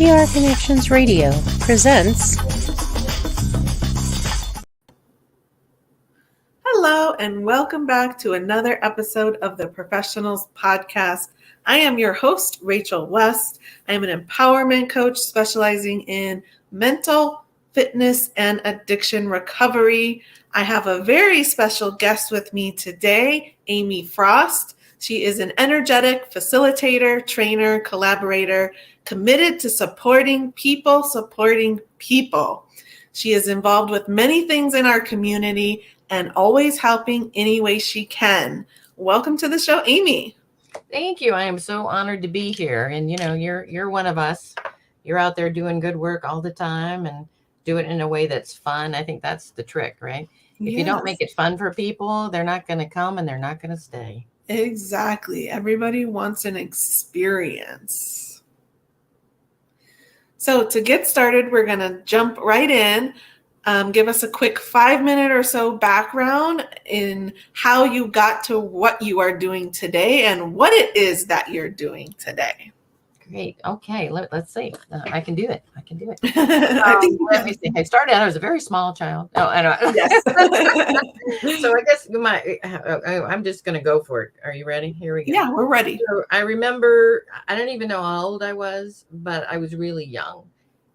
PR Connections Radio presents. Hello, and welcome back to another episode of the Professionals Podcast. I am your host, Rachel West. I am an empowerment coach specializing in mental fitness and addiction recovery. I have a very special guest with me today, Amy Frost. She is an energetic facilitator, trainer, collaborator, committed to supporting people. She is involved with many things in our community and always helping any way she can. Welcome to the show, Amy. Thank you. I am so honored to be here. And you're one of us. You're out there doing good work all the time and do it in a way that's fun. I think that's the trick, right? If you don't make it fun for people, they're not going to come and they're not going to stay. Exactly. Everybody wants an experience. So to get started, we're going to jump right in. Give us a quick 5-minute or so background in how you got to what you are doing today and what it is that you're doing today. Great. Okay. Let's see. I can do it. Let me see. I started out as a very small child. Oh, I know. Yes. So I guess I'm just going to go for it. Are you ready? Here we go. Yeah, we're ready. So I remember, I don't even know how old I was, but I was really young.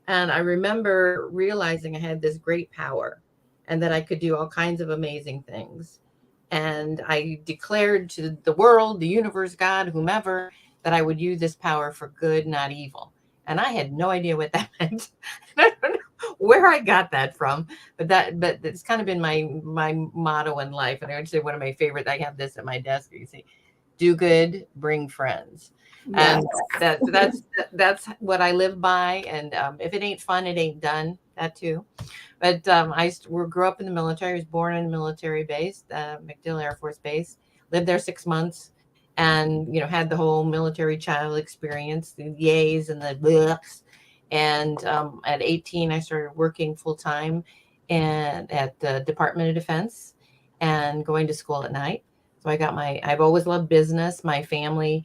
And I remember realizing I had this great power and that I could do all kinds of amazing things. And I declared to the world, the universe, God, whomever, that I would use this power for good, not evil. And I had no idea what that meant. I don't know where I got that from, but it's kind of been my motto in life. And I would say one of my favorite, I have this at my desk. You see, do good, bring friends. Yes. And that's what I live by. And if it ain't fun, it ain't done. That too. But I grew up in the military. I was born in a military base, MacDill Air Force Base. Lived there 6 months, and had the whole military child experience, the yays and the blehs. And at 18, I started working full time at the Department of Defense and going to school at night. So I've always loved business. My family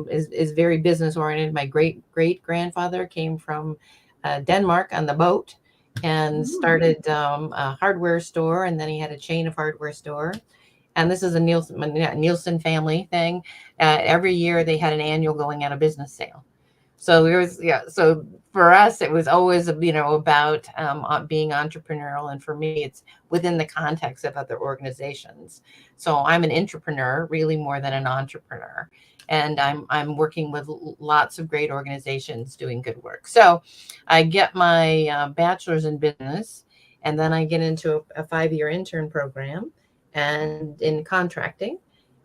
is very business oriented. My great grandfather came from Denmark on the boat and started a hardware store, and then he had a chain of hardware store. And this is a Nielsen family thing. Every year they had an annual going out of business sale. So So for us, it was always about being entrepreneurial, and for me, it's within the context of other organizations. So I'm an entrepreneur, really more than an entrepreneur, and I'm working with lots of great organizations doing good work. So I get my bachelor's in business, and then I get into a 5-year intern program and in contracting.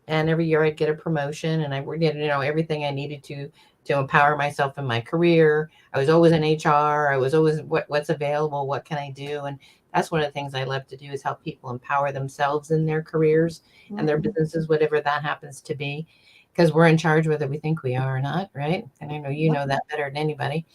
And every year I'd get a promotion, and I did everything I needed to empower myself in my career. I was always in HR. I was always what's available, what can I do? And that's one of the things I love to do, is help people empower themselves in their careers and their businesses, whatever that happens to be, because we're in charge whether we think we are or not, right? And I know you know that better than anybody.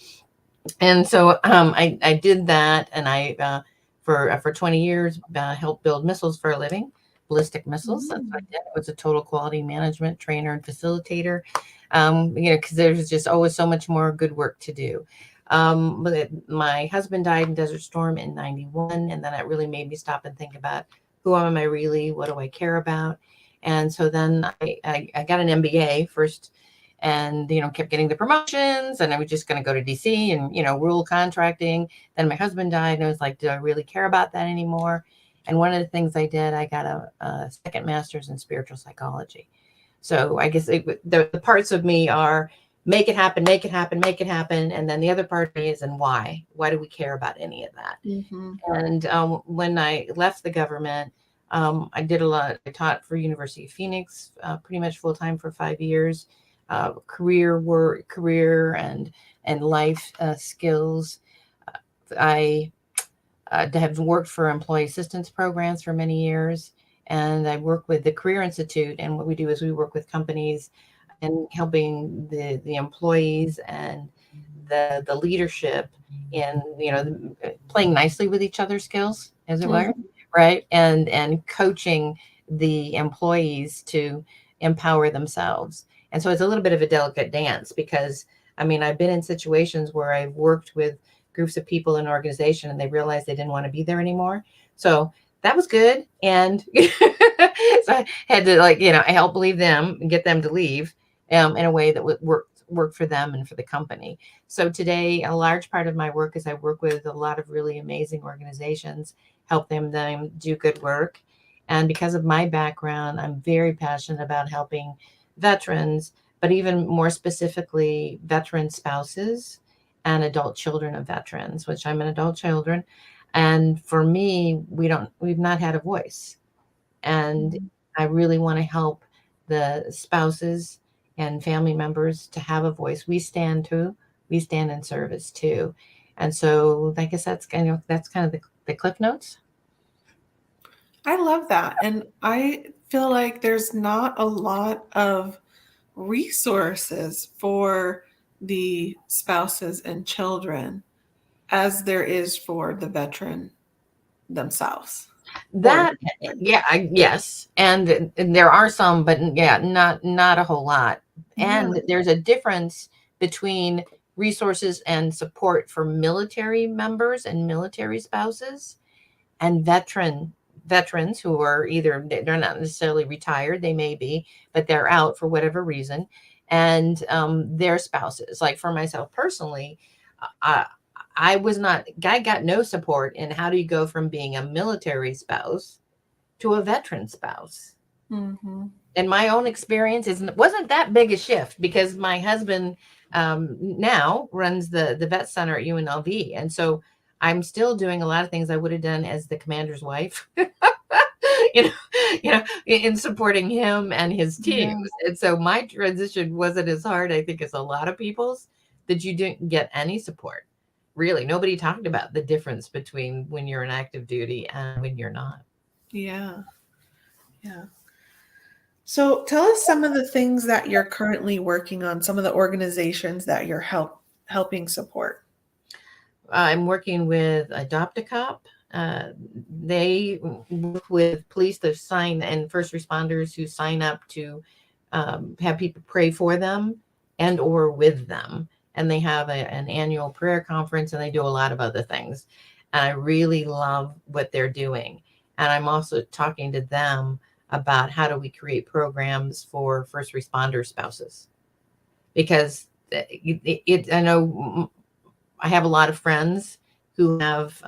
And so I did that, and I for 20 years helped build missiles for a living. Ballistic missiles. That's what I did. I was a total quality management trainer and facilitator, because there's just always so much more good work to do. But my husband died in Desert Storm in 91, and then that really made me stop and think about, who am I really? What do I care about? And so then I got an MBA first, and kept getting the promotions, and I was just going to go to DC and rule contracting. Then my husband died, and I was like, do I really care about that anymore? And one of the things I did, I got a second master's in spiritual psychology. So I guess the parts of me are make it happen, make it happen, make it happen. And then the other part of me is, and why? Why do we care about any of that? Mm-hmm. And when I left the government, I did a lot. I taught for University of Phoenix pretty much full time for 5 years. Career and life skills. I have worked for employee assistance programs for many years, and I work with the Career Institute. And what we do is we work with companies and helping the employees and the leadership in playing nicely with each other's skills, as it were, right? And coaching the employees to empower themselves. And so it's a little bit of a delicate dance, because I mean, I've been in situations where I've worked with groups of people in an organization and they realized they didn't want to be there anymore. So that was good. And so I had to, like, I helped leave them and get them to leave in a way that would work for them and for the company. So today, a large part of my work is I work with a lot of really amazing organizations, help them do good work. And because of my background, I'm very passionate about helping veterans, but even more specifically, veteran spouses and adult children of veterans, which I'm an adult children. And for me, we've not had a voice. And I really want to help the spouses and family members to have a voice. We stand in service too. And so I guess that's kind of the Cliff Notes. I love that. And I feel like there's not a lot of resources for the spouses and children as there is for the veteran themselves. Yes. And there are some, but not a whole lot. And there's a difference between resources and support for military members and military spouses and veterans who are either they're not necessarily retired, they may be, but they're out for whatever reason, and their spouses. Like for myself personally, I got no support in how do you go from being a military spouse to a veteran spouse. Mm-hmm. And my own experience wasn't that big a shift because my husband now runs the vet center at UNLV, and so I'm still doing a lot of things I would have done as the commander's wife, in supporting him and his teams. Yeah. And so my transition wasn't as hard, I think, as a lot of people's. That you didn't get any support. Really, nobody talked about the difference between when you're in active duty and when you're not. Yeah. So tell us some of the things that you're currently working on, some of the organizations that you're helping support. I'm working with Adopt a Cop. They work with police that sign and first responders who sign up to have people pray for them and or with them. And they have an annual prayer conference, and they do a lot of other things. And I really love what they're doing. And I'm also talking to them about how do we create programs for first responder spouses, because I know I have a lot of friends who have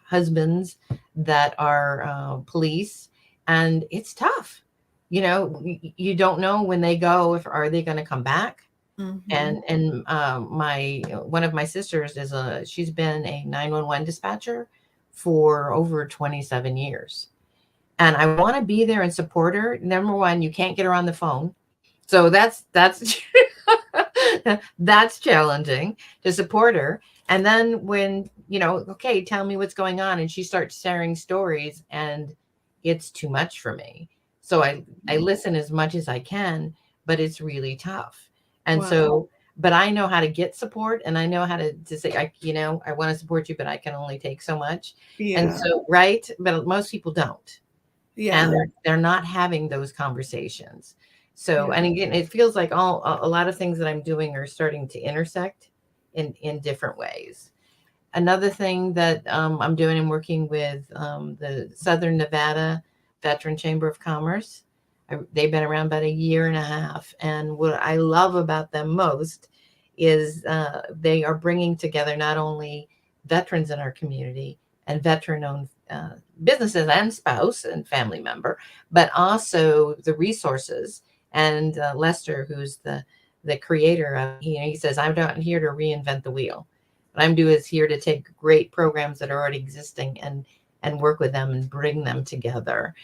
husbands that are police, and it's tough. You don't know when they go, are they going to come back? Mm-hmm. And one of my sisters she's been a 911 dispatcher for over 27 years. And I want to be there and support her. Number one, you can't get her on the phone. So that's that's challenging to support her. And then when, okay, tell me what's going on. And she starts sharing stories, and it's too much for me. So I listen as much as I can, but it's really tough. And so, but I know how to get support, and I know how to say, I want to support you, but I can only take so much. Yeah. And so, right. But most people don't. Yeah. And they're not having those conversations. So, and again, it feels like a lot of things that I'm doing are starting to intersect in different ways. Another thing that I'm doing, I'm working with the Southern Nevada Veteran Chamber of Commerce. They've been around about a year and a half. And what I love about them most is they are bringing together not only veterans in our community and veteran-owned businesses and spouse and family member, but also the resources. And Lester, who's the creator, he says, I'm not here to reinvent the wheel. What I'm doing is here to take great programs that are already existing and work with them and bring them together.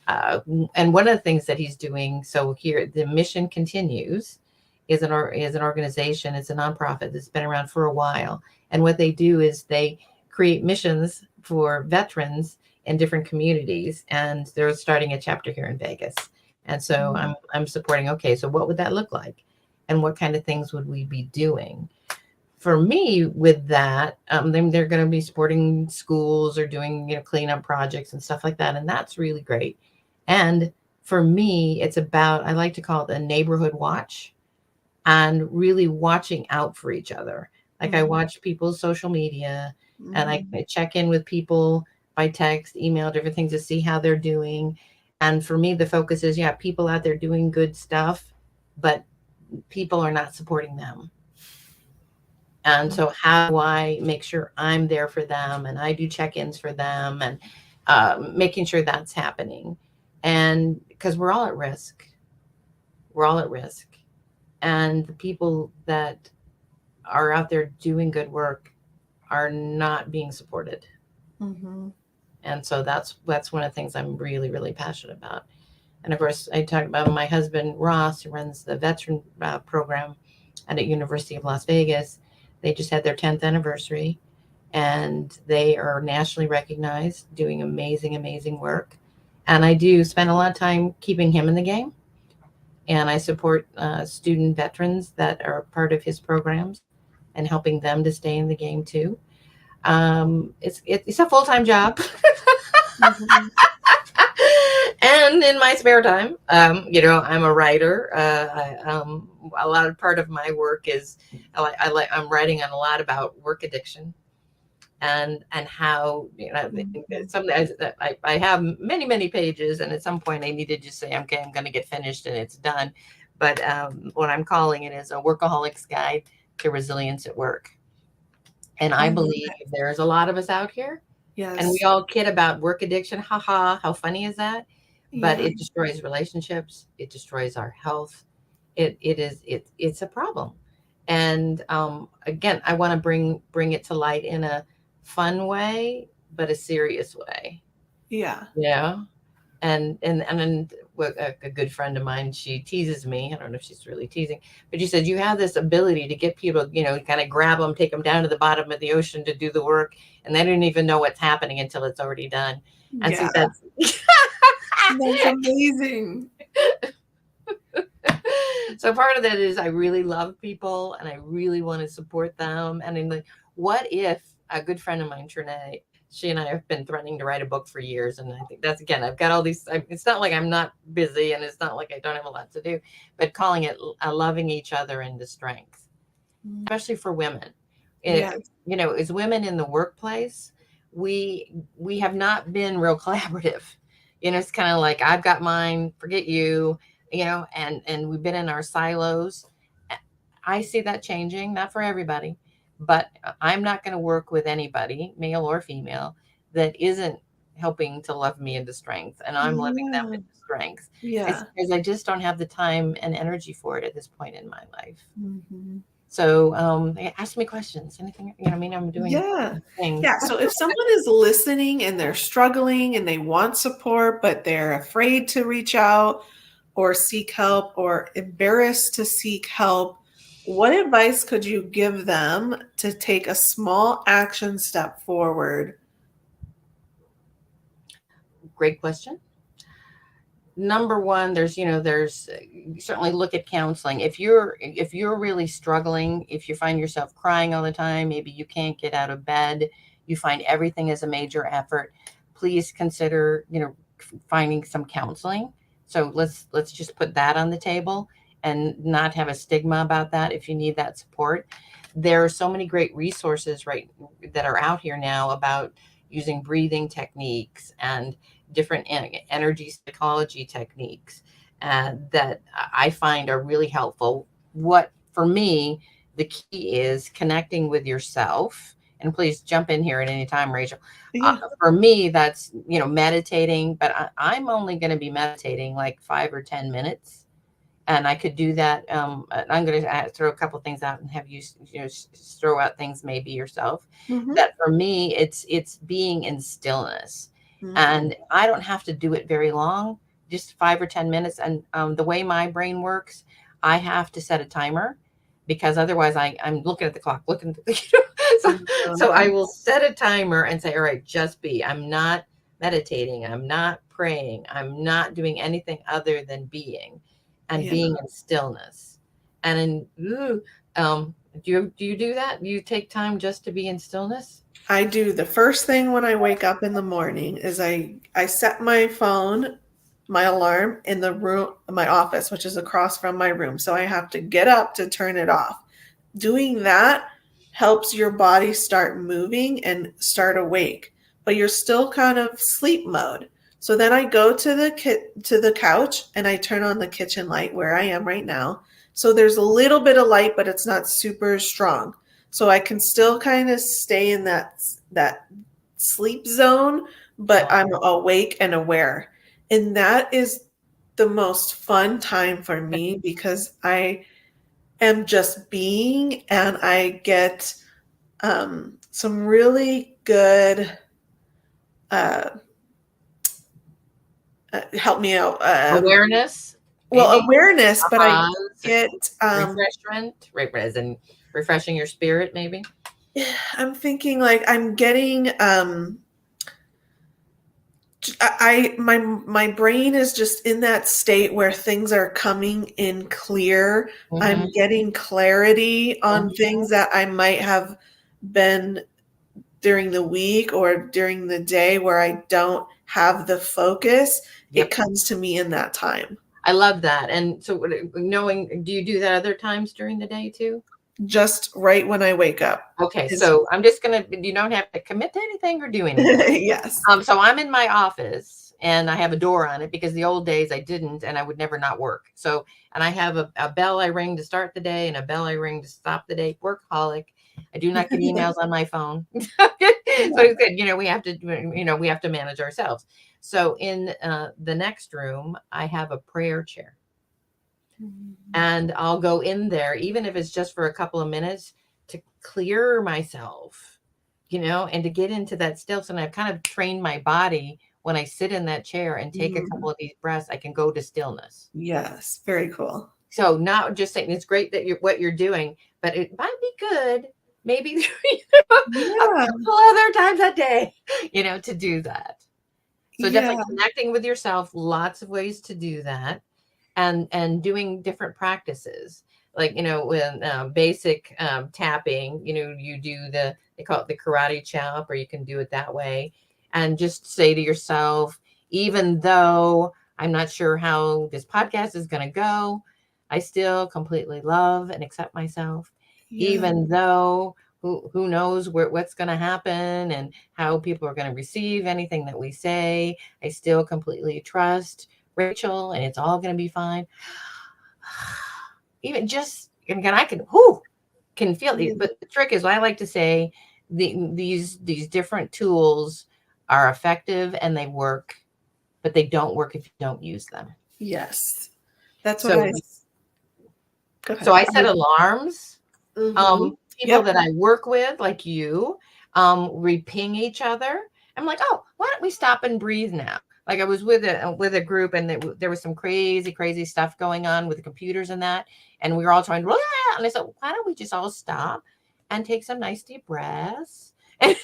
And one of the things that he's doing, so here, the Mission Continues is an organization. It's a nonprofit that's been around for a while. And what they do is they create missions for veterans in different communities. And they're starting a chapter here in Vegas. And so I'm supporting, okay, so what would that look like? And what kind of things would we be doing? For me, with that, then they're going to be supporting schools or doing, cleanup projects and stuff like that. And that's really great. And for me, it's about, I like to call it a neighborhood watch. and really watching out for each other. Like I Mhm. watch people's social media and I Mhm. check in with people by text, email, different things to see how they're doing. And for me, the focus is, yeah, people out there doing good stuff, but people are not supporting them. And so how do I make sure I'm there for them and I do check-ins for them and making sure that's happening. And because we're all at risk, we're all at risk. And the people that are out there doing good work are not being supported. Mhm. And so that's one of the things I'm really, really passionate about. And of course, I talked about my husband, Ross, who runs the veteran program at the University of Las Vegas. They just had their 10th anniversary and they are nationally recognized, doing amazing, amazing work. And I do spend a lot of time keeping him in the game. And I support student veterans that are part of his programs and helping them to stay in the game too. It's a full-time job. Mhm. And in my spare time, I'm a writer. A lot of part of my work is I'm writing on a lot about work addiction and how Mhm. sometimes I have many pages, and at some point I need to just say, okay, I'm going to get finished and it's done. But what I'm calling it is a workaholic's guide to resilience at work. And I I love believe it. there's a lot of us out here and we Yes. all kid about work addiction. Ha ha, how funny is that? But Yeah. it destroys relationships. It destroys our health. It's a problem. And again, I want to bring it to light in a fun way, but a serious way. Yeah. Yeah. And a good friend of mine, she teases me. I don't know if she's really teasing, but she said you have this ability to get people, kind of grab them, take them down to the bottom of the ocean to do the work, and they don't even know what's happening until it's already done. And she Yeah. said, That's amazing. so part of that is I really love people and I really want to support them. And I'm like, what if a good friend of mine, Trinae, she and I have been threatening to write a book for years. And I think that's, again, I've got all these, it's not like I'm not busy and it's not like I don't have a lot to do, but calling it loving each other into strength, especially for women. Yeah. As women in the workplace, we have not been real collaborative. It's kind of like I've got mine, forget you, and we've been in our silos. I see that changing, not for everybody, but I'm not going to work with anybody, male or female, that isn't helping to love me into strength, and I'm loving them Yeah. into strength. It's Yeah. because I just don't have the time and energy for it at this point in my life. Mhm. So ask me questions. Anything, I'm doing Yeah. things. Yeah. So if someone is listening and they're struggling and they want support, but they're afraid to reach out or seek help or embarrassed to seek help, what advice could you give them to take a small action step forward? Great question. Number one, there's certainly look at counseling. If you're really struggling, if you find yourself crying all the time, maybe you can't get out of bed, you find everything is a major effort, please consider, finding some counseling. So let's just put that on the table and not have a stigma about that. If you need that support, there are so many great resources right that are out here now about using breathing techniques and different energy psychology techniques that I find are really helpful. What for me, the key is connecting with yourself. And please jump in here at any time, Rachel. Yeah. For me, that's meditating, but I'm only going to be meditating like 5 or 10 minutes, and I could do that. I'm going to throw a couple things out and have you, throw out things maybe yourself. Mhm. That for me, it's being in stillness, Mhm. and I don't have to do it very long, just 5 or 10 minutes. And the way my brain works, I have to set a timer because otherwise I'm looking at the clock, looking. So I Mhm. will set a timer and say, all right, just be. I'm not meditating. I'm not praying. I'm not doing anything other than being and Yeah. being in stillness. And do you do that? Do you take time just to be in stillness? I do. The first thing when I wake up in the morning is I set my phone my alarm in the room, my office, which is across from my room. So I have to get up to turn it off. Doing that helps your body start moving and start awake, but you're still kind of sleep mode. So then I go to the couch and I turn on the kitchen light where I am right now. So there's a little bit of light, but it's not super strong. So I can still kind of stay in that sleep zone, but I'm awake and aware. And that is the most fun time for me because I am just being, and I get some really good help me out. Awareness. Well, awareness, but I Pause. get Refreshment, right? As in refreshing your spirit, maybe. I'm thinking like I'm getting my brain is just in that state where things are coming in clear. I'm getting clarity on things that I might have been during the week or during the day where I don't have the focus. It comes to me in that time. I love that. And so knowing, do you do that other times during the day too? Just right when I wake up. Okay. So I'm just going to, you don't have to commit to anything or do anything. Yes. So I'm in my office and I have a door on it because the old days I didn't, and I would never not work. So, and I have a bell I ring to start the day and a bell I ring to stop the day. Workaholic. I do not get emails on my phone. So it's good. We have to manage ourselves. So in the next room, I have a prayer chair. And I'll go in there, even if it's just for a couple of minutes, to clear myself, and to get into that stillness. And I've kind of trained my body when I sit in that chair and take a couple of these breaths, I can go to stillness. Yes. Very cool. So not just saying it's great that what you're doing, but it might be good maybe a couple other times a day, to do that. So definitely connecting with yourself, lots of ways to do that. And doing different practices, like, when basic tapping, you do they call it the karate chop, or you can do it that way. And just say to yourself, even though I'm not sure how this podcast is going to go, I still completely love and accept myself, even though who knows what's going to happen and how people are going to receive anything that we say. I still completely trust Rachel, and it's all going to be fine. Even just, and I can feel these. But the trick is, what I like to say, these different tools are effective and they work, but they don't work if you don't use them. Yes, that's what So I set alarms. People that I work with, like you, we ping each other. I'm like, oh, why don't we stop and breathe now? Like I was with a group, and there was some crazy stuff going on with the computers and that, and we were all trying to, and I said, why don't we just all stop and take some nice deep breaths, and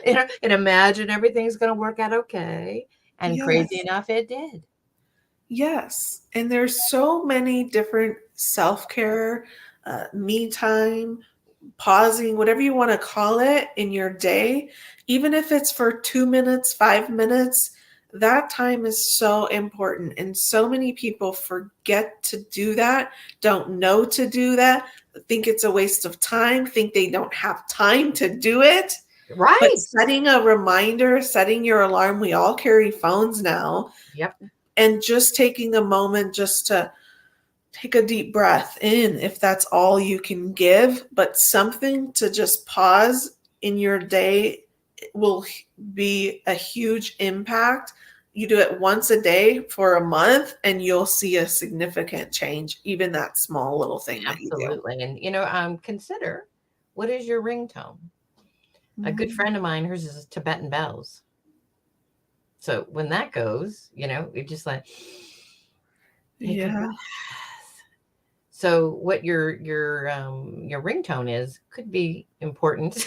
and imagine everything's going to work out okay. And crazy enough, it did. Yes, and there's so many different self-care, me time, pausing, whatever you want to call it in your day, even if it's for 2 minutes, 5 minutes, that time is so important. And so many people forget to do that, don't know to do that, think it's a waste of time, think they don't have time to do it. Right. But setting a reminder, setting your alarm, we all carry phones now. Yep. And just taking a moment just to take a deep breath in, if that's all you can give, but something to just pause in your day will be a huge impact. You do it once a day for a month and you'll see a significant change, even that small little thing. Absolutely. That you do. And, consider, what is your ringtone? A good friend of mine, hers is Tibetan bells. So when that goes, you're just like, so what your ringtone is could be important,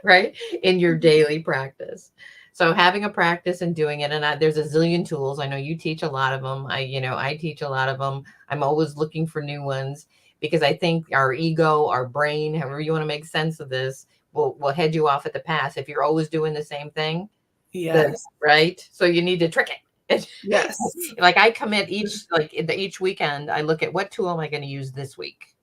right, in your daily practice. So having a practice and doing it, and there's a zillion tools. I know you teach a lot of them. I teach a lot of them. I'm always looking for new ones because I think our ego, our brain, however you want to make sense of this, will head you off at the pass if you're always doing the same thing. Yes. Right. So you need to trick it. Yes. Like I commit each weekend, I look at what tool am I going to use this week?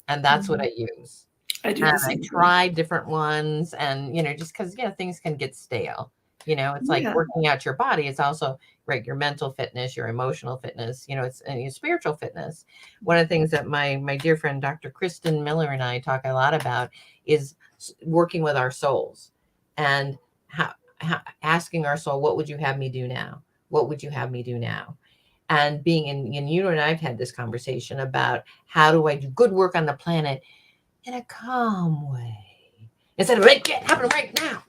And that's what I use. I do And the I same thing. try different ones, and just because things can get stale. It's like Yeah. working out your body. It's also right, your mental fitness, your emotional fitness, it's and your spiritual fitness. One of the things that my dear friend Dr. Kristen Miller and I talk a lot about is working with our souls, and asking our soul, what would you have me do now? What would you have me do now? And being in you and I've had this conversation about how do I do good work on the planet in a calm way instead of it happening right now.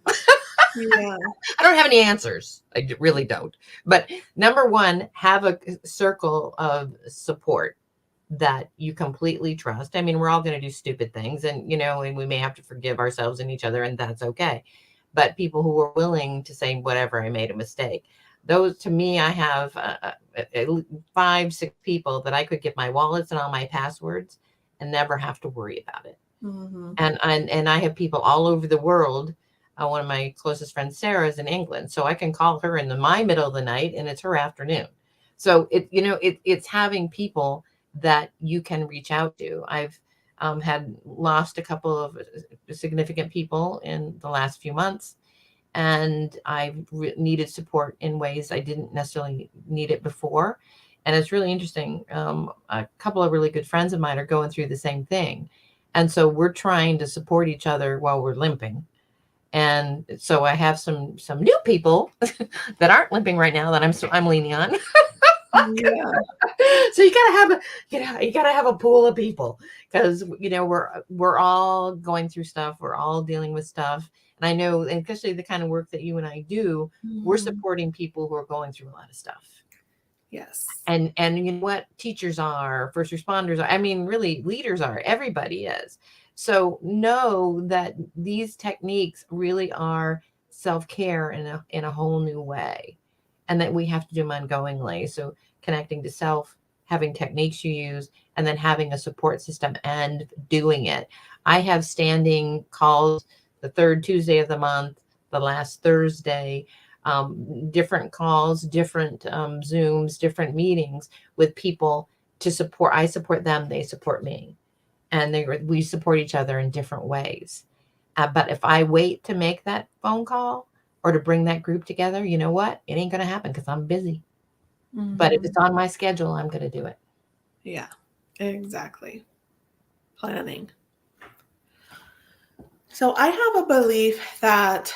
Yeah. I don't have any answers. I really don't. But number one, have a circle of support that you completely trust. I mean, we're all going to do stupid things, and and we may have to forgive ourselves and each other, and that's okay. But people who are willing to say, whatever, I made a mistake. Those, to me, I have 5, 6 people that I could give my wallets and all my passwords and never have to worry about it. Mm-hmm. And I have people all over the world. One of my closest friends, Sarah, is in England, so I can call her in my middle of the night, and it's her afternoon. So it's having people that you can reach out to. I've had lost a couple of significant people in the last few months, and I've needed support in ways I didn't necessarily need it before. And it's really interesting. A couple of really good friends of mine are going through the same thing. And so we're trying to support each other while we're limping. And so I have some new people that aren't limping right now that I'm leaning on. Yeah. So you gotta have a pool of people, because we're all going through stuff, we're all dealing with stuff. And I know, and especially the kind of work that you and I do, we're supporting people who are going through a lot of stuff. Yes. And you know what, teachers are, first responders are, I mean, really, leaders are, everybody is. So know that these techniques really are self-care in a whole new way, and that we have to do them ongoingly. So connecting to self, having techniques you use, and then having a support system and doing it. I have standing calls the third Tuesday of the month, the last Thursday, different calls, different Zooms, different meetings with people to support. I support them, they support me, and we support each other in different ways. But if I wait to make that phone call or to bring that group together, you know what? It ain't going to happen because I'm busy. But if it's on my schedule, I'm going to do it. Yeah, exactly. Planning. So I have a belief that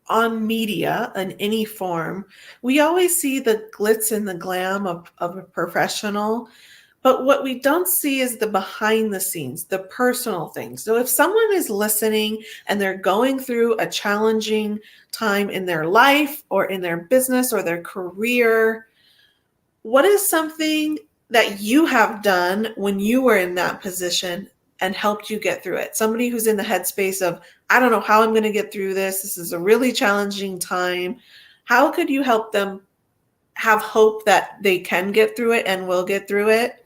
on media in any form, we always see the glitz and the glam of a professional, but what we don't see is the behind the scenes, the personal things. So if someone is listening and they're going through a challenging time in their life or in their business or their career, what is something that you have done when you were in that position and helped you get through it? Somebody who's in the headspace of, I don't know how I'm going to get through this. This is a really challenging time. How could you help them have hope that they can get through it and will get through it?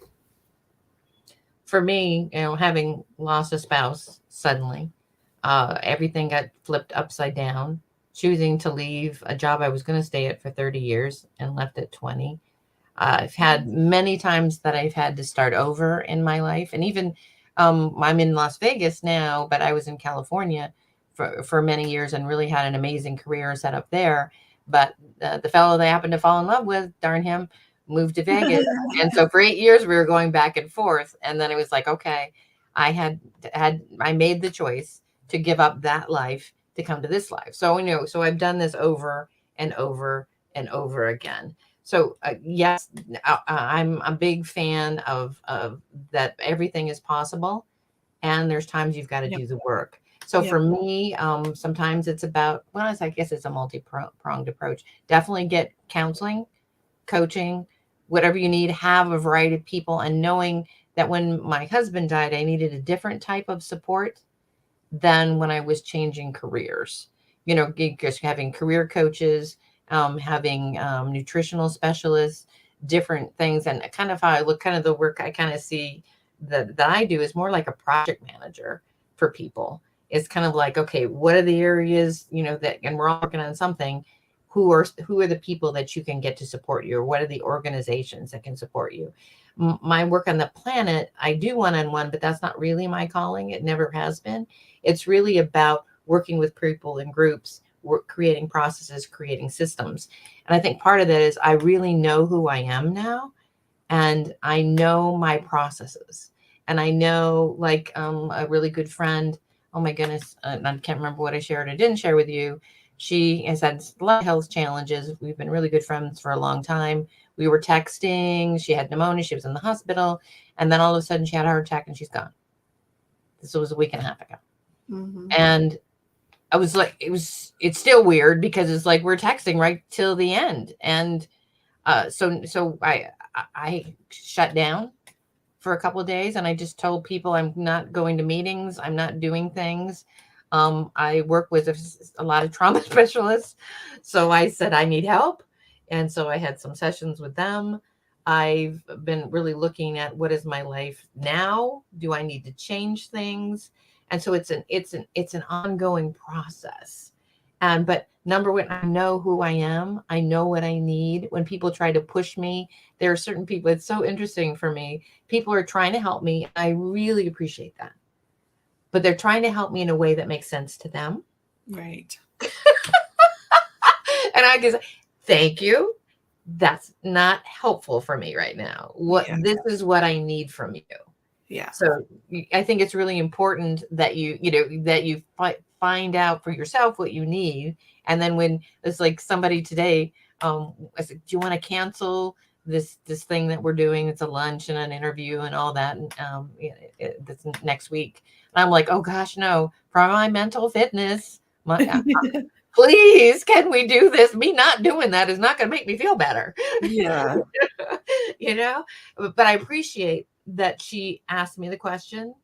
For me, having lost a spouse suddenly, everything got flipped upside down. Choosing to leave a job I was going to stay at for 30 years and left at 20. I've had many times that I've had to start over in my life. And even I'm in Las Vegas now, but I was in California for many years and really had an amazing career set up there. But the fellow that I happened to fall in love with, darn him, moved to Vegas. And so for 8 years, we were going back and forth. And then it was like, okay, I made the choice to give up that life to come to this life. So, so I've done this over and over and over again. So yes, I'm a big fan of that everything is possible, and there's times you've got to do the work. So for me, sometimes it's about, well, I guess it's a multi-pronged approach. Definitely get counseling, coaching, whatever you need. Have a variety of people, and knowing that when my husband died, I needed a different type of support than when I was changing careers. Just having career coaches, having nutritional specialists, different things. And kind of how I look, kind of the work I kind of see that I do is more like a project manager for people. It's kind of like, okay, what are the areas, that, and we're all working on something. Who are the people that you can get to support you, or what are the organizations that can support you? My work on the planet, I do one-on-one, but that's not really my calling. It never has been. It's really about working with people in groups, creating processes, creating systems. And I think part of that is I really know who I am now, and I know my processes. And I know, like, a really good friend, oh my goodness, I can't remember what I shared or didn't share with you. She has had a lot of health challenges. We've been really good friends for a long time. We were texting. She had pneumonia. She was in the hospital. And then all of a sudden she had a heart attack and she's gone. This was a week and a half ago. Mm-hmm. And I was like, it's still weird because it's like we're texting right till the end. And so I shut down for a couple of days, and I just told people I'm not going to meetings. I'm not doing things. I work with a lot of trauma specialists. So I said, I need help. And so I had some sessions with them. I've been really looking at what is my life now? Do I need to change things? And so it's an ongoing process. But number one, I know who I am. I know what I need. When people try to push me, there are certain people, it's so interesting for me. People are trying to help me. I really appreciate that. But they're trying to help me in a way that makes sense to them. Right. And I guess, thank you. That's not helpful for me right now. This is what I need from you. Yeah. So I think it's really important that you find out for yourself what you need. And then when it's like somebody today, I said, do you want to cancel this thing that we're doing? It's a lunch and an interview and all that. And this next week. And I'm like, oh gosh, no, for my mental fitness, please, can we do this? Me not doing that is not going to make me feel better. Yeah. But I appreciate that she asked me the question,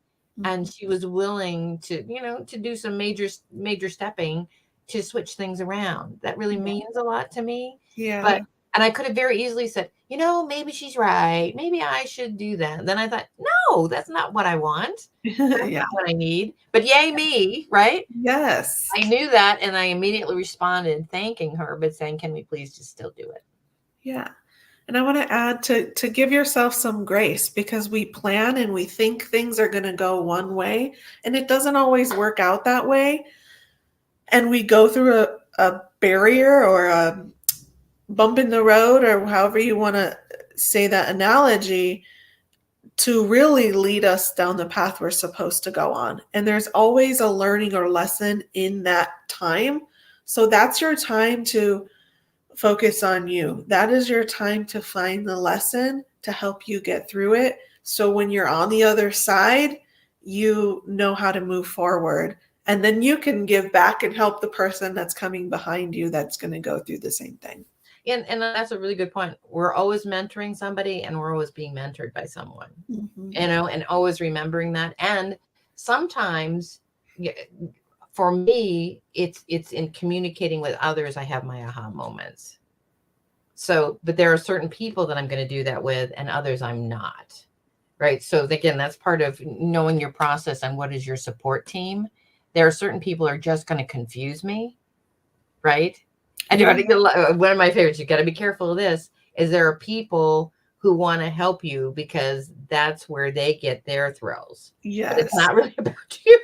and she was willing to, to do some major stepping to switch things around. That really means a lot to me. Yeah. And I could have very easily said, maybe she's right. Maybe I should do that. Then I thought, no, that's not what I want. That's not what I need. But yay me, right? Yes. I knew that, and I immediately responded thanking her, but saying, can we please just still do it? Yeah. And I want to add to give yourself some grace, because we plan and we think things are going to go one way, and it doesn't always work out that way. And we go through a barrier or a bump in the road, or however you want to say that analogy, to really lead us down the path we're supposed to go on. And there's always a learning or lesson in that time. So that's your time to focus on you. That is your time to find the lesson to help you get through it. So when you're on the other side, you know how to move forward. And then you can give back and help the person that's coming behind you that's going to go through the same thing. And that's a really good point. We're always mentoring somebody, and we're always being mentored by someone, and always remembering that. And sometimes for me, it's in communicating with others, I have my aha moments. So, but there are certain people that I'm going to do that with, and others I'm not. Right. So again, that's part of knowing your process and what is your support team. There are certain people who are just going to confuse me. Right. And one of my favorites, you got to be careful of this, is there are people who want to help you because that's where they get their thrills. Yes. But it's not really about you.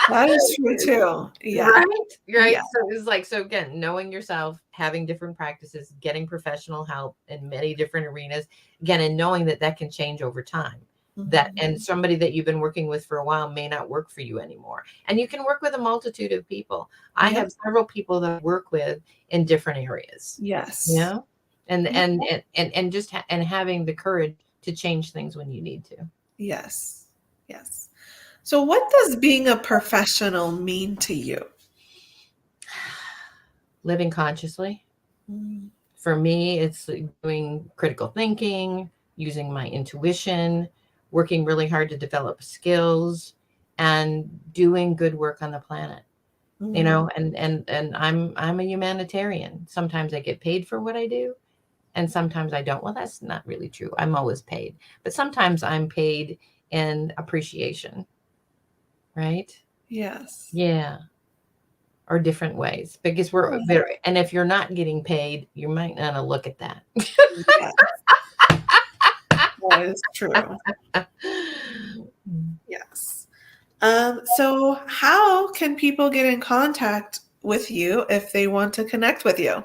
That is true too. Yeah. Right. Yeah. So again, knowing yourself, having different practices, getting professional help in many different arenas, again, and knowing that can change over time. And somebody that you've been working with for a while may not work for you anymore. And you can work with a multitude of people. I have several people that I work with in different areas. Yes. And just having the courage to change things when you need to. Yes. Yes. So what does being a professional mean to you? Living consciously. For me, it's doing critical thinking, using my intuition, working really hard to develop skills, and doing good work on the planet. And I'm a humanitarian. Sometimes I get paid for what I do, and sometimes I don't. Well, that's not really true. I'm always paid, but sometimes I'm paid in appreciation. right? Yes. Yeah. Or different ways, because we're very, and if you're not getting paid, you might not look at that. Yes. That is true. Yes. So how can people get in contact with you if they want to connect with you?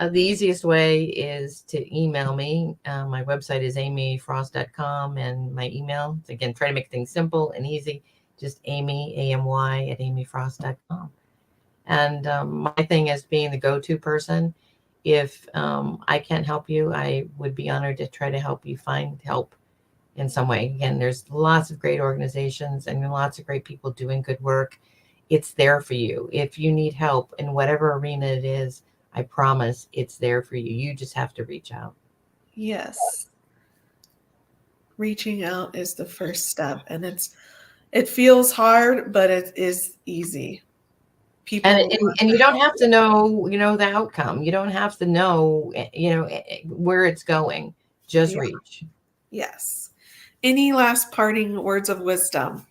The easiest way is to email me. My website is amyfrost.com, and my email, again, try to make things simple and easy. Just Amy, AMY, at amyfrost.com. And my thing is being the go-to person. If I can't help you, I would be honored to try to help you find help in some way. Again, there's lots of great organizations and lots of great people doing good work. It's there for you. If you need help in whatever arena it is, I promise it's there for you. You just have to reach out. Yes. Reaching out is the first step, and it feels hard, but it is easy. People And you don't have to know, the outcome. You don't have to know, where it's going. Just Yeah. reach. Yes. Any last parting words of wisdom?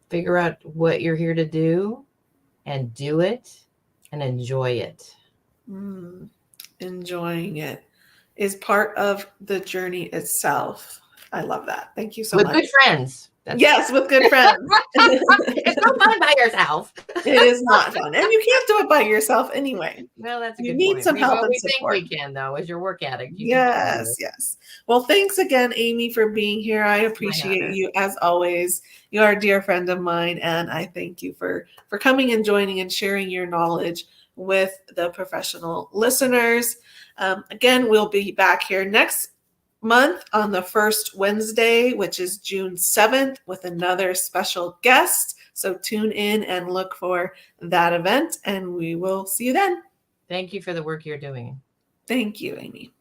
Figure out what you're here to do and do it and enjoy it. Enjoying it is part of the journey itself. I love that. Thank you so With much. good friends. Yes, with good friends. It's not fun by yourself. It is not fun. And you can't do it by yourself anyway. Well, that's a You good need point. some help and we support. think we can, though, as your work addict. Yes, yes. Well, thanks again, Amy, for being here. I appreciate you as always. You are a dear friend of mine, and I thank you for coming and joining and sharing your knowledge with the professional listeners. Again, we'll be back here next month on the first Wednesday, which is June 7th, with another special guest. So tune in and look for that event, and we will see you then. Thank you for the work you're doing. Thank you, Amy.